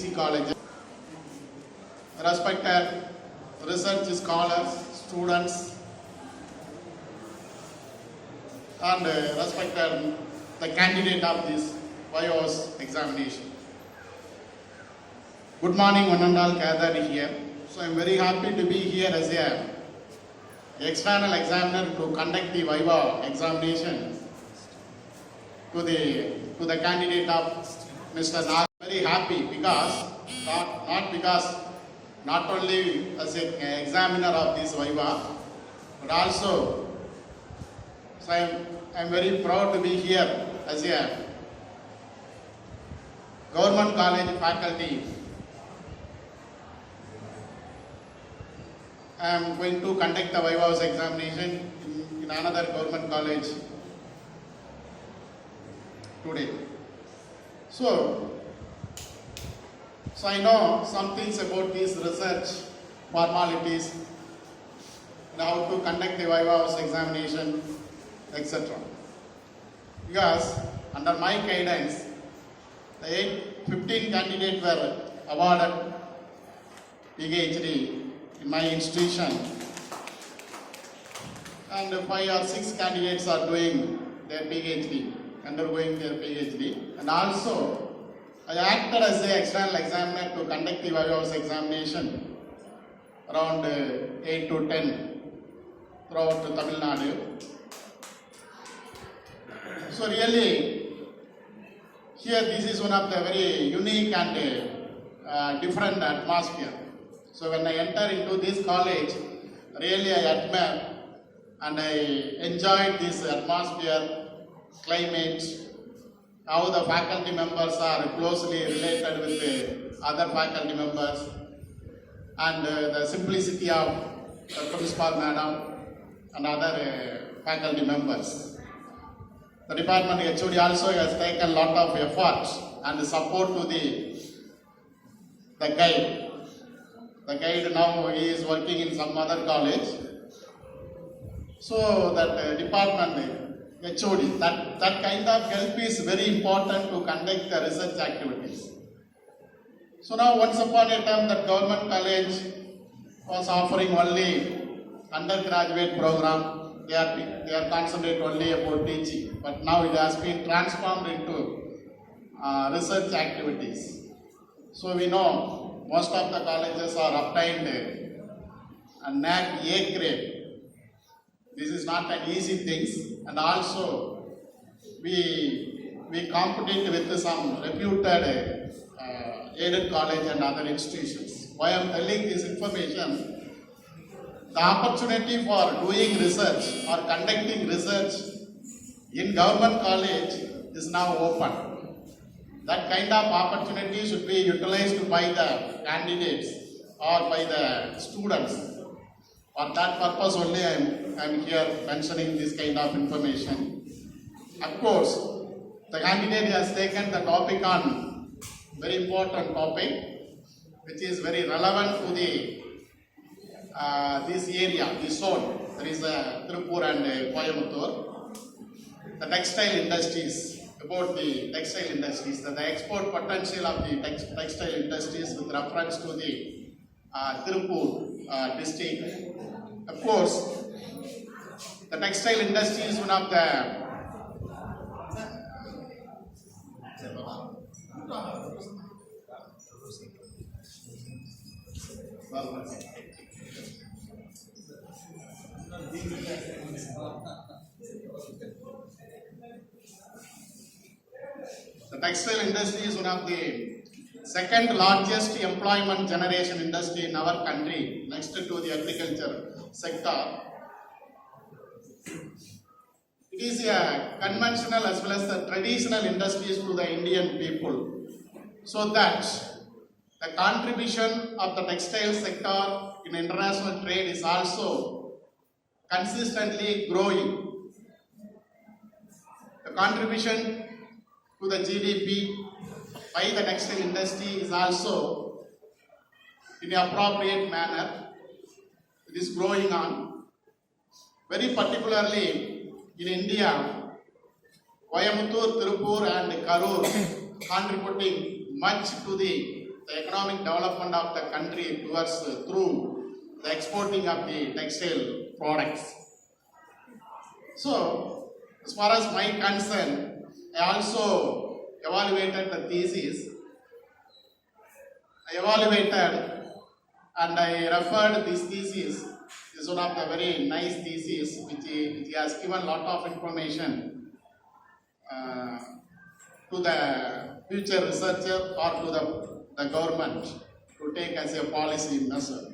PG colleges, respected research scholars, students, and respected the candidate of this VIVA's examination. Good morning, one and all gathered here. So I am very happy to be here as a external examiner to conduct the VIVA examination to the candidate of Mr. Nag. Very happy because not only as an examiner of this VIVA, but also so I am very proud to be here as a government college faculty. I am going to conduct the VIVA's examination in another government college today. So I know some things about these research formalities and how to conduct the VIVA's examination, etc. Because under my guidance, the 15 candidates were awarded PhD in my institution, and 5 or 6 candidates are doing their PhD, undergoing their PhD, and also I acted as an external examiner to conduct the VIVA's examination around 8 to 10 throughout Tamil Nadu. So really, here this is one of the very unique and different atmosphere. So when I enter into this college, really I admire and I enjoyed this atmosphere, climate, how the faculty members are closely related with the other faculty members, and the simplicity of the principal madam and other faculty members. The department HOD also has taken a lot of effort and support to the guide. The guide now he is working in some other college. So that department HOD, that kind of help is very important to conduct the research activities. So now once upon a time that government college was offering only undergraduate program, they are concentrated only about teaching, but now it has been transformed into research activities. So we know most of the colleges are obtained a NAAC A grade. This is not an easy thing, and also we compete with some reputed aided college and other institutions. Why I am telling this information, the opportunity for doing research or conducting research in government college is now open. That kind of opportunity should be utilized by the candidates or by the students. For that purpose only I am here mentioning this kind of information. Of course, the candidate has taken the topic on very important topic, which is very relevant to this area, this zone. There is Tirupur and Coimbatore. The textile industries, about the textile industries, the export potential of the textile industries with reference to the Tirupur district. Of course, the textile industry is one of the second largest employment generation industry in our country, next to the agriculture sector. It is a conventional as well as the traditional industries to the Indian people, so that the contribution of the textile sector in international trade is also consistently growing. The contribution to the GDP by the textile industry is also in an appropriate manner. It is growing on. Very particularly in India, Coimbatore, Tirupur and Karur contributing much to the the economic development of the country towards through the exporting of the textile products. So, as far as my concern, I also evaluated the thesis. I evaluated and I referred this thesis. This is one of the very nice thesis which has given a lot of information to the future researcher or to the government to take as a policy measure.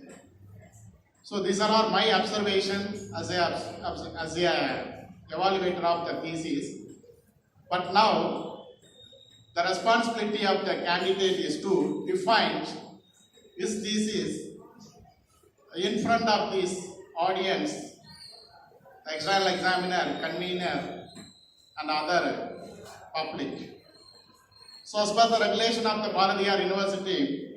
So these are all my observations as a evaluator of the thesis. But now the responsibility of the candidate is to define his thesis in front of this audience, the external examiner, convener, and other public. So as per the regulation of the Bharatiyar University,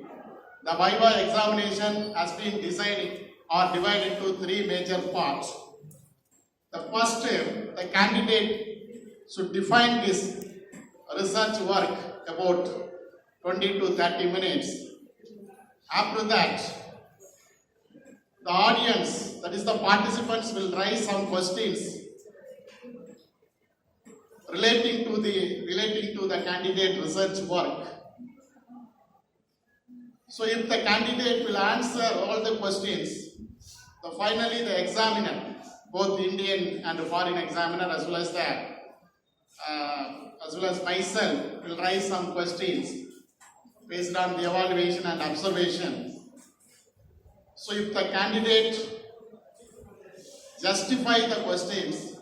the Viva examination has been divided into three major parts. The first, the candidate should define his research work about 20 to 30 minutes. After that, the audience, that is the participants, will raise some questions relating to the candidate research work. So if the candidate will answer all the questions, finally the examiner, both Indian and foreign examiner as well as myself, will raise some questions based on the evaluation and observation. So if the candidate justify the questions,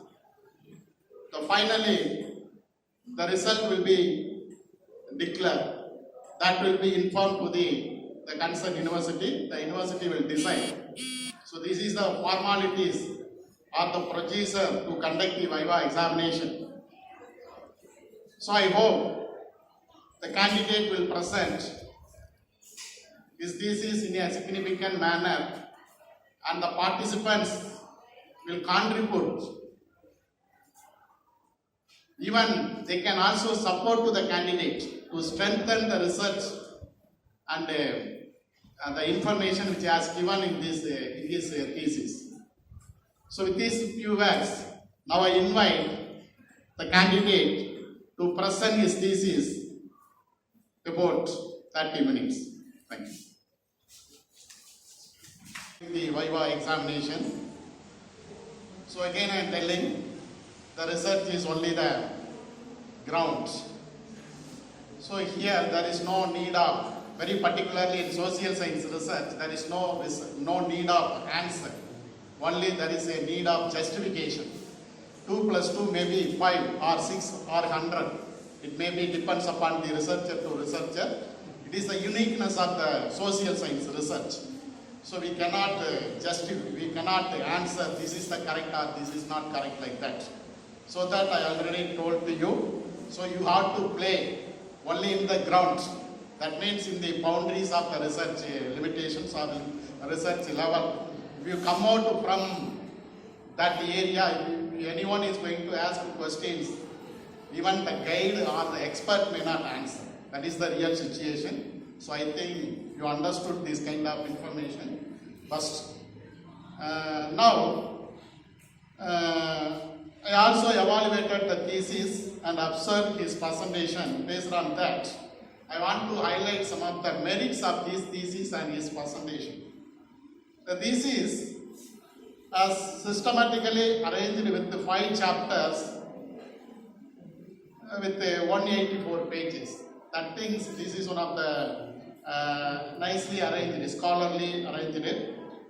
finally the result will be declared. That will be informed to the concerned university. The university will decide. So this is the formalities or the procedure to conduct the Viva examination. So I hope the candidate will present his thesis in a significant manner and the participants will contribute. Even they can also support to the candidate to strengthen the research and the information which he has given in this thesis. So with these few words, now I invite the candidate to present his thesis about 30 minutes. Thank you. The Viva examination. So again I am telling, the research is only the ground. So here there is no need of, very particularly in social science research, there is no need of answer. Only there is a need of justification. 2 plus 2 may be 5 or 6 or 100. It may be depends upon the researcher to researcher. It is the uniqueness of the social science research. So we cannot we cannot answer this is the correct or this is not correct like that. So that I already told to you. So you have to play only in the ground. That means in the boundaries of the research limitations or the research level. If you come out from that area, if anyone is going to ask questions, even the guide or the expert may not answer. That is the real situation. So I think you understood this kind of information first. Now, I also evaluated the thesis and observed his presentation. Based on that, I want to highlight some of the merits of this thesis and his presentation. The thesis is systematically arranged with 5 chapters with 184 pages. That means this is one of the nicely arranged, scholarly arranged.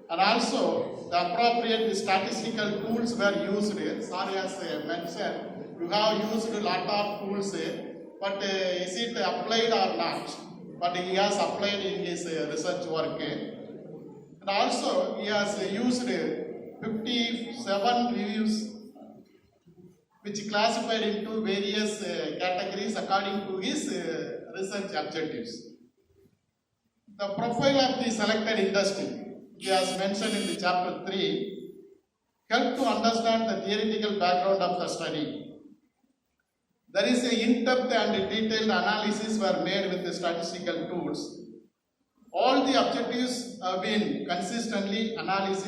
And also the appropriate statistical tools were used. Sorry, as I mentioned, you have used a lot of tools, but is it applied or not? But he has applied in his research work. And also he has used 57 reviews which classified into various categories according to his research objectives. The profile of the selected industry, he has mentioned in the chapter 3, help to understand the theoretical background of the study. There is a in-depth and detailed analysis were made with the statistical tools. all the objectives have been consistently analyzed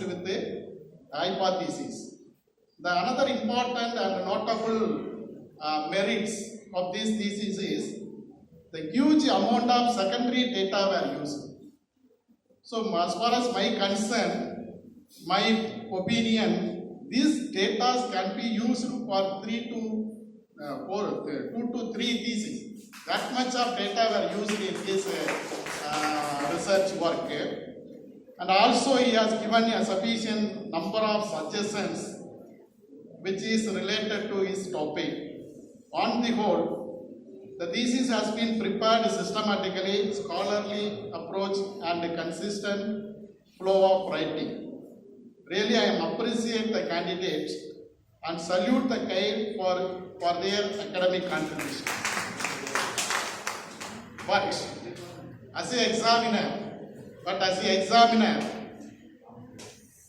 with the hypothesis. The another important and notable merits of this thesis is the huge amount of secondary data were used. So as far as my concern, my opinion, these data can be used for 2 to 3 theses. That much of data were used in this research work. And also he has given a sufficient number of suggestions which is related to his topic. On the whole, the thesis has been prepared systematically, scholarly approach and a consistent flow of writing. Really, I appreciate the candidates and salute the CAIL for their academic contribution. But as an examiner,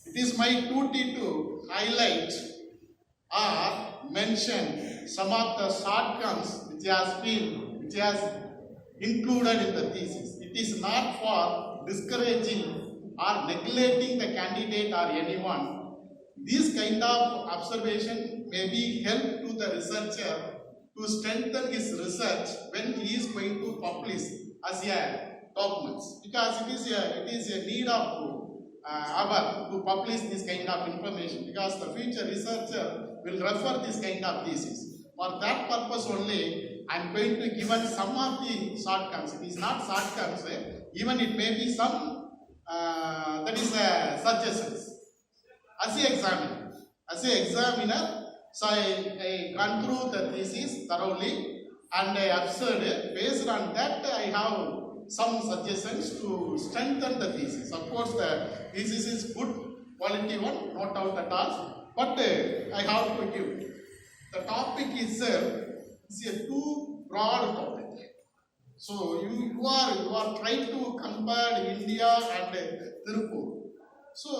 it is my duty to highlight or mention some of the shortcomings which has included in the thesis. It is not for discouraging or neglecting the candidate or anyone. This kind of observation may be help to the researcher to strengthen his research when he is going to publish as a documents, because it is a need of our to publish this kind of information, because the future researcher will refer this kind of thesis. For that purpose only, I am going to give some of the shortcomings. It is not shortcomings, even it may be some suggestions. As an examiner, so I gone through the thesis thoroughly and I observed. Based on that, I have some suggestions to strengthen the thesis. Of course, the thesis is good quality one, no doubt at all. But I have to give. The topic is a too broad topic. So you are trying to compare India and Tirupur. So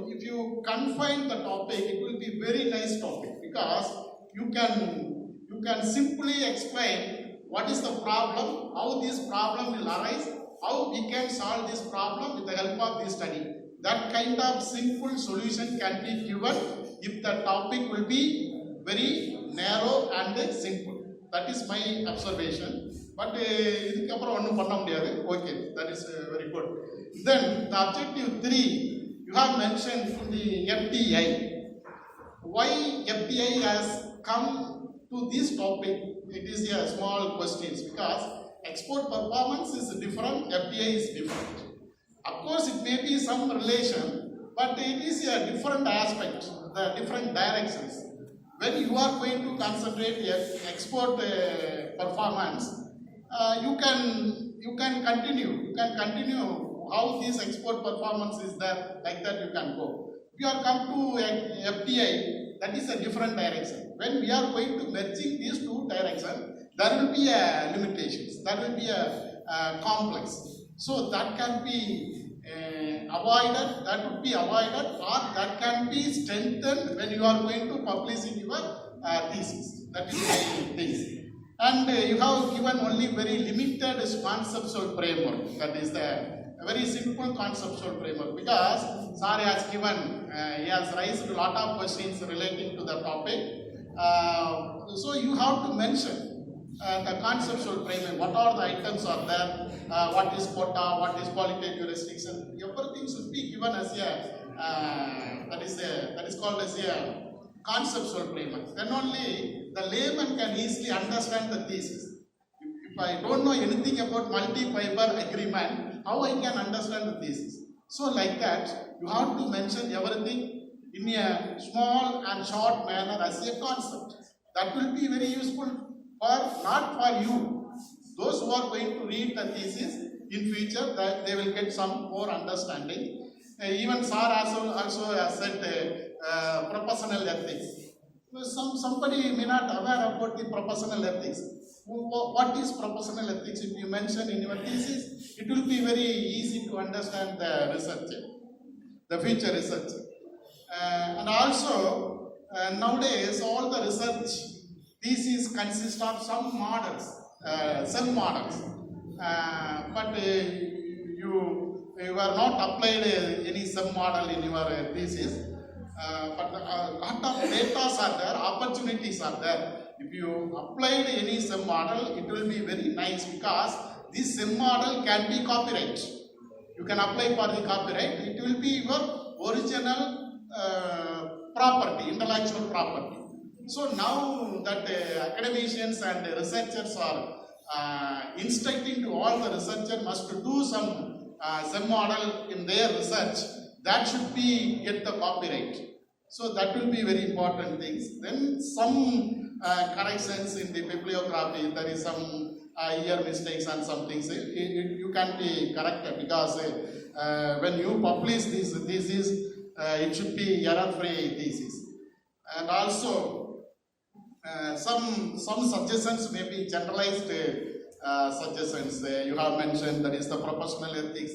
if you confine the topic, it will be very nice topic, because you can simply explain what is the problem, how this problem will arise, how we can solve this problem with the help of this study. That kind of simple solution can be given if the topic will be very narrow and simple. That is my observation. But okay, that is very good. Then the objective 3, you have mentioned in the FDI. Why FDI has come to this topic? It is a small question, because export performance is different, FDI is different. Of course, it may be some relation, but it is a different aspect, the different directions. When you are going to concentrate export performance, you can continue how this export performance is there, like that you can go. If you are come to FDI, that is a different direction. When we are going to merging these two directions, there will be limitations, there will be a complex. So that can be avoided, that would be avoided, or that can be strengthened when you are going to publish in your thesis. That is the thing. And you have given only very limited conceptual framework. That is a very simple conceptual framework, because Sir has given, he has raised a lot of questions relating to the topic. So you have to mention the conceptual framework, what are the items are there, what is quota, what is qualitative restriction, everything should be given as that is called as a conceptual framework. Then only the layman can easily understand the thesis. If I don't know anything about multi-fiber agreement, how I can understand the thesis? So like that, you have to mention everything in a small and short manner as a concept. That will be very useful not for you. Those who are going to read the thesis in future, that they will get some more understanding. Even Sir also has said proportional ethics. Somebody may not aware about the proportional ethics. What is proportional ethics? If you mention in your thesis, it will be very easy to understand the researcher, the future researcher. And also, nowadays, all the research thesis consist of some models, some models. But you are not applied any sum model in your thesis, but lot of data are there, opportunities are there. If you applied any sum model, it will be very nice because this sum model can be copyright. You can apply for the copyright. It will be your original property, intellectual property. So now that academicians and researchers are instructing to all the researchers must do some model in their research, that should be get the copyright. So that will be very important things. Then some corrections in the bibliography, there is some year mistakes and some things, you can be corrected because when you publish this thesis, it should be error-free thesis. And also some suggestions may be generalized suggestions. You have mentioned that is the professional ethics,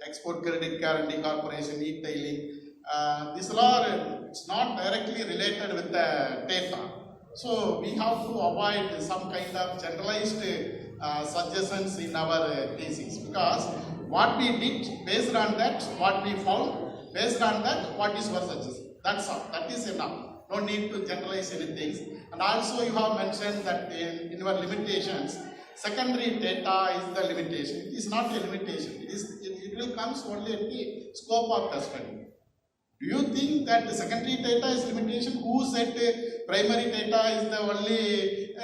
export credit guarantee corporation, e-tailing. These are it's not directly related with the data. So we have to avoid some kind of generalized suggestions in our thesis because what we did based on that, what we found based on that, what is our suggestion. That's all. That is enough. No need to generalize anything. And also you have mentioned that in your limitations, secondary data is the limitation. It is not a limitation. It will come only at the scope of the study. Do you think that the secondary data is limitation? Who said primary data is the only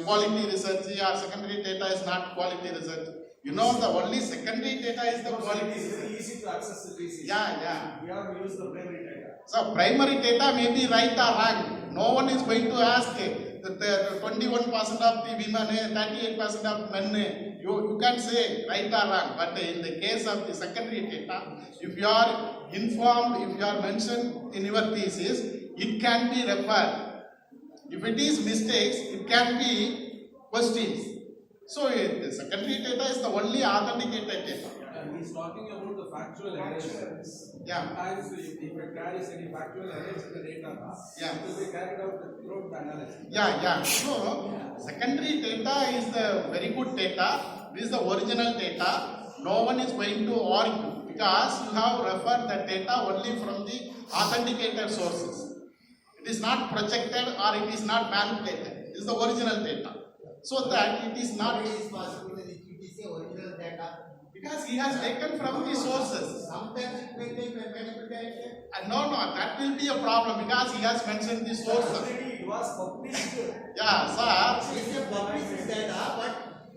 quality research or secondary data is not quality research? You know the only secondary data is the quality research. It's easy to access the thesis. Yeah. We have to use the primary data. So primary data may be right or wrong. No one is going to ask that 21% of the women, 38% of men. You can say right or wrong. But in the case of the secondary data, if you are informed, if you are mentioned in your thesis, it can be referred. If it is mistakes, it can be questions. So the secondary data is the only authenticated data. He's talking about the factual errors. Yeah. Sometimes if it carries any factual errors in the data, Yeah. it will be carried out throughout the analysis. Yeah. So secondary data is the very good data. This is the original data. No one is going to argue because you have referred the data only from the authenticated sources. It is not projected or it is not manipulated. It is the original data. So that it is not. It is possible that it is the original data. Because he has taken from the sources. Sometimes it may take manipulation. No, that will be a problem because he has mentioned the sources. Already it was published. Yeah, sir. It is a published data, but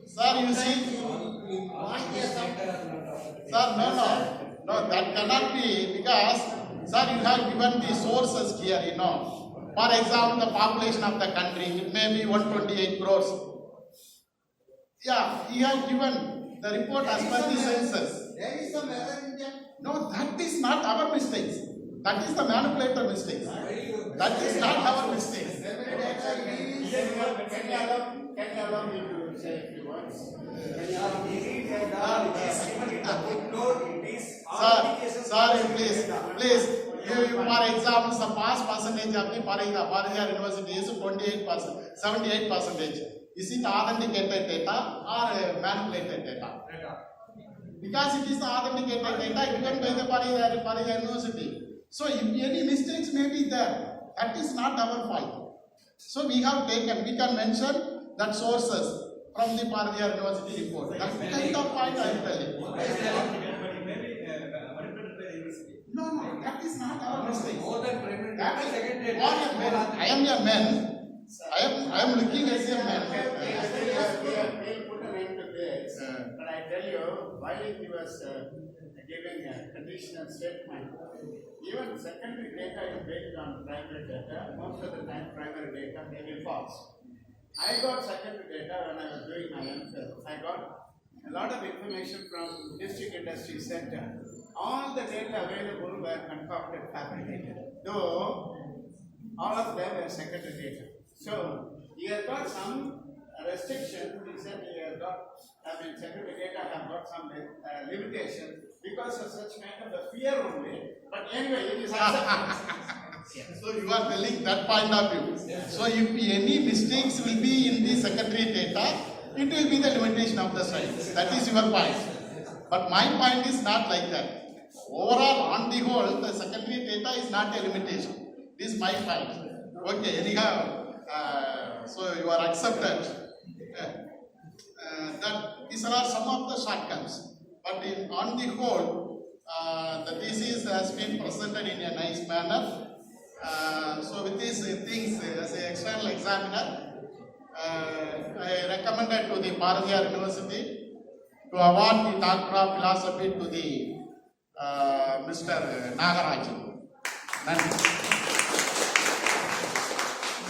Sir, you see. you want the Sir, no, that cannot be because, sir, you have given the sources here, you know. For example, the population of the country, it may be 128 crores. Yeah, you have given the report as per the census. There is some error in that. No, that is not our mistakes. That is the manipulator mistakes. That is not our mistakes. Primary data is Can you allow me to say a few words? Sir, please. You for example, the pass percentage of the Parijat University is 28%, 78%. Is it authenticated data or manipulated data? Because it is the authenticated data given by the Parijat University. So if any mistakes may be there, that is not our fault. So we have taken, we can mention that sources from the Parijat University report. That's the kind of point I am telling. No, that is not our mistake. More than primary That data, is second data. I am a man. I am looking as a man. We'll put an end to this. But I tell you, while he was giving a conditional statement, even secondary data is based on primary data. Most of the time, primary data may be false. I got secondary data when I was doing my MPhil. I got a lot of information from District Industry Center. All the data available were concocted, fabricated. Though all of them were secondary data. So he has got some restriction. He said he has got, secondary data have got some limitation because of such kind of a fear only. But anyway, it is accepted. So you are telling that point of view. So if any mistakes will be in the secondary data, it will be the limitation of the study. That is your point. But my point is not like that. Overall, on the whole, the secondary data is not a limitation. This is my point. Okay, anyhow, so you are accepted. That these are some of the shortcomings. But on the whole, the thesis has been presented in a nice manner. So with these things, as an external examiner, I recommended to the Bharathiar University to award the Doctor of Philosophy to the Mr. Nagarajan. Nandi.